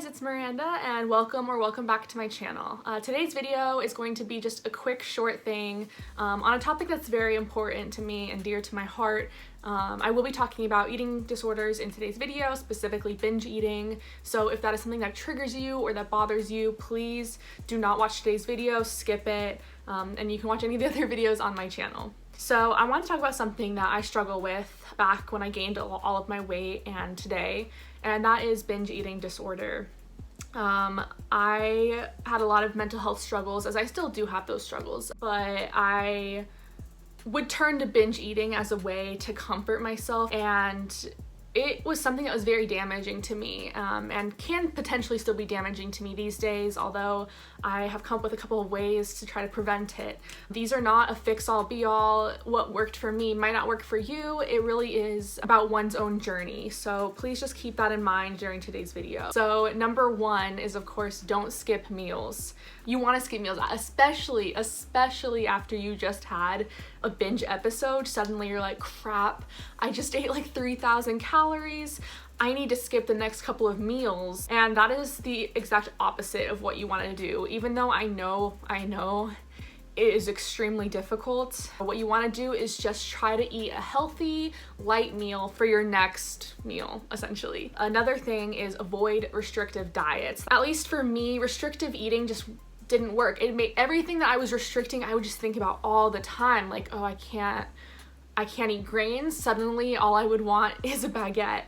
guys, it's Miranda and welcome back to my channel. Today's video is going to be just a quick short thing on a topic that's very important to me and dear to my heart. I will be talking about eating disorders in today's video, specifically binge eating. So if that is something that triggers you or that bothers you, please do not watch today's video, skip it, and you can watch any of the other videos on my channel. So I want to talk about something that I struggle with back when I gained all of my weight and today, and that is binge eating disorder. I had a lot of mental health struggles, as I still do have those struggles, but I would turn to binge eating as a way to comfort myself, and it was something that was very damaging to me and can potentially still be damaging to me these days, although I have come up with a couple of ways to try to prevent it. These are not a fix-all be-all. What worked for me might not work for you. It really is about one's own journey, so please just keep that in mind during today's video. So number one is, of course, don't skip meals. You want to skip meals, especially after you just had a binge episode. Suddenly you're like, crap, I just ate like 3,000 calories. I need to skip the next couple of meals. And that is the exact opposite of what you want to do. Even though I know it is extremely difficult, what you want to do is just try to eat a healthy, light meal for your next meal, essentially. Another thing is avoid restrictive diets. At least for me, restrictive eating just didn't work. It made everything that I was restricting, I would just think about all the time, like, oh, I can't eat grains. Suddenly all I would want is a baguette.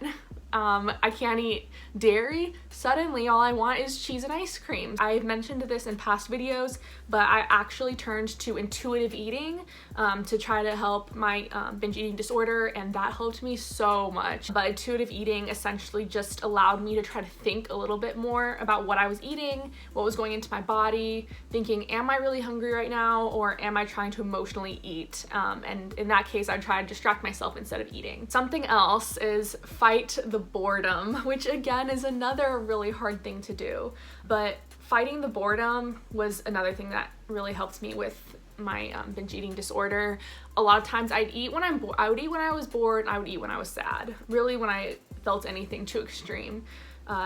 I can't eat dairy. Suddenly all I want is cheese and ice cream. I've mentioned this in past videos, but I actually turned to intuitive eating to try to help my binge eating disorder, and that helped me so much. But intuitive eating essentially just allowed me to try to think a little bit more about what I was eating, what was going into my body, thinking, am I really hungry right now, or am I trying to emotionally eat? And in that case, I'd try to distract myself instead of eating. Something else is fight the boredom, which again is another really hard thing to do, but fighting the boredom was another thing that really helped me with my binge eating disorder. A lot of times I'd eat when I would eat when I was bored, and I would eat when I was sad, really when I felt anything too extreme.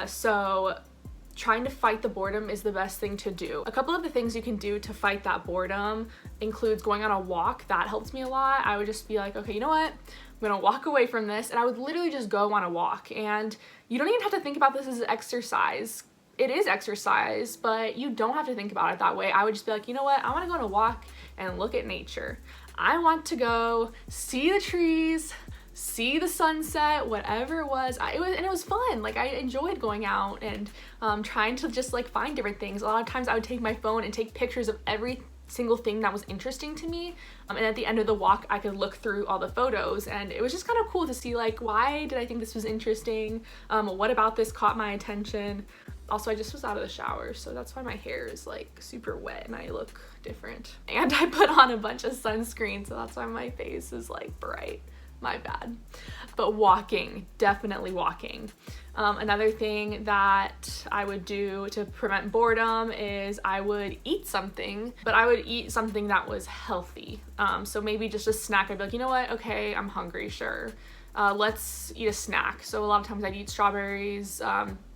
So trying to fight the boredom is the best thing to do. A couple of the things you can do to fight that boredom includes going on a walk. That helps me a lot. I would just be like, okay, you know what? I'm gonna walk away from this, and I would literally just go on a walk. And you don't even have to think about this as exercise. It is exercise, but you don't have to think about it that way. I would just be like, you know what? I wanna go on a walk and look at nature. I want to go see the trees, see the sunset, whatever it was. It was fun. Like, I enjoyed going out and trying to just like find different things. A lot of times I would take my phone and take pictures of every single thing that was interesting to me, and at the end of the walk I could look through all the photos, and it was just kind of cool to see, like, why did I think this was interesting, what about this caught my attention. Also, I just was out of the shower, so that's why my hair is like super wet and I look different, and I put on a bunch of sunscreen, so that's why my face is like bright. My bad. But walking, definitely walking. Another thing that I would do to prevent boredom is I would eat something, but I would eat something that was healthy. So maybe just a snack. I'd be like, you know what? Okay, I'm hungry, sure. Let's eat a snack. So a lot of times I'd eat strawberries,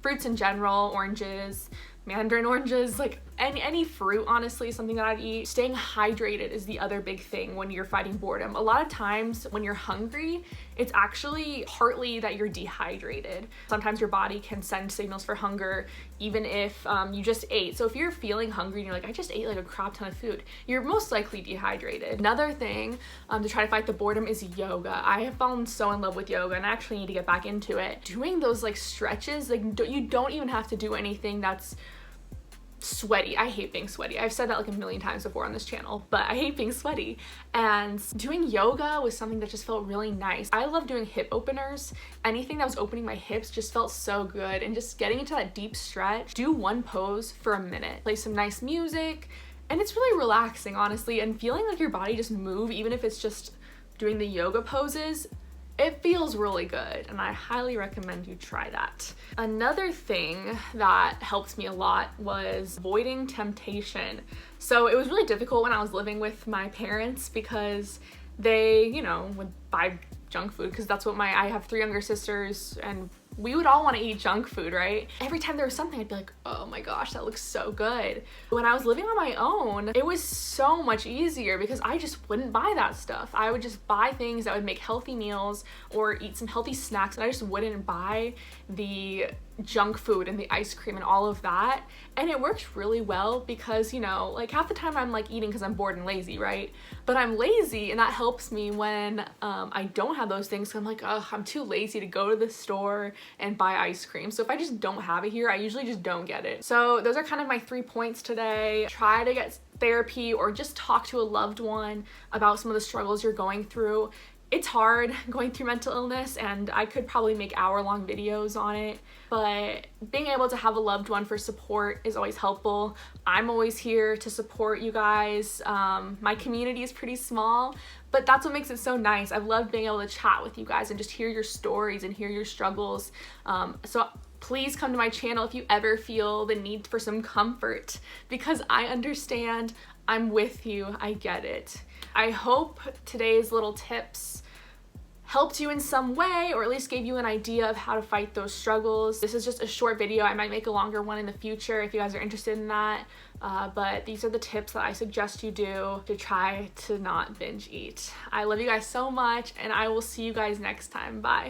fruits in general, oranges, mandarin oranges, like any fruit, honestly, something that I'd eat. Staying hydrated is the other big thing when you're fighting boredom. A lot of times when you're hungry, it's actually partly that you're dehydrated. Sometimes your body can send signals for hunger even if you just ate. So if you're feeling hungry and you're like, I just ate like a crap ton of food, you're most likely dehydrated. Another thing to try to fight the boredom is yoga. I have fallen so in love with yoga, and I actually need to get back into it. Doing those like stretches, like you don't even have to do anything that's sweaty. I hate being sweaty. I've said that like a million times before on this channel, but I hate being sweaty. And doing yoga was something that just felt really nice. I love doing hip openers. Anything that was opening my hips just felt so good, and just getting into that deep stretch. Do one pose for a minute, play some nice music, and it's really relaxing, honestly, and feeling like your body just move, even if it's just doing the yoga poses, it feels really good, and I highly recommend you try that. Another thing that helped me a lot was avoiding temptation. So it was really difficult when I was living with my parents because they, you know, would buy junk food, because that's what I have 3 younger sisters, and we would all want to eat junk food, right? Every time there was something, I'd be like, oh my gosh, that looks so good. When I was living on my own, it was so much easier because I just wouldn't buy that stuff. I would just buy things that would make healthy meals or eat some healthy snacks, and I just wouldn't buy the junk food and the ice cream and all of that. And it works really well because, you know, like half the time I'm like eating because I'm bored and lazy, right? But I'm lazy, and that helps me when I don't have those things. So I'm like, oh, I'm too lazy to go to the store and buy ice cream. So if I just don't have it here, I usually just don't get it. So those are kind of my 3 points today. Try to get therapy or just talk to a loved one about some of the struggles you're going through. It's hard going through mental illness, and I could probably make hour-long videos on it, but being able to have a loved one for support is always helpful. I'm always here to support you guys. My community is pretty small, but that's what makes it so nice. I've loved being able to chat with you guys and just hear your stories and hear your struggles. So please come to my channel if you ever feel the need for some comfort, because I understand. I'm with you. I get it. I hope today's little tips helped you in some way, or at least gave you an idea of how to fight those struggles. This is just a short video. I might make a longer one in the future if you guys are interested in that. But these are the tips that I suggest you do to try to not binge eat. I love you guys so much, and I will see you guys next time. Bye.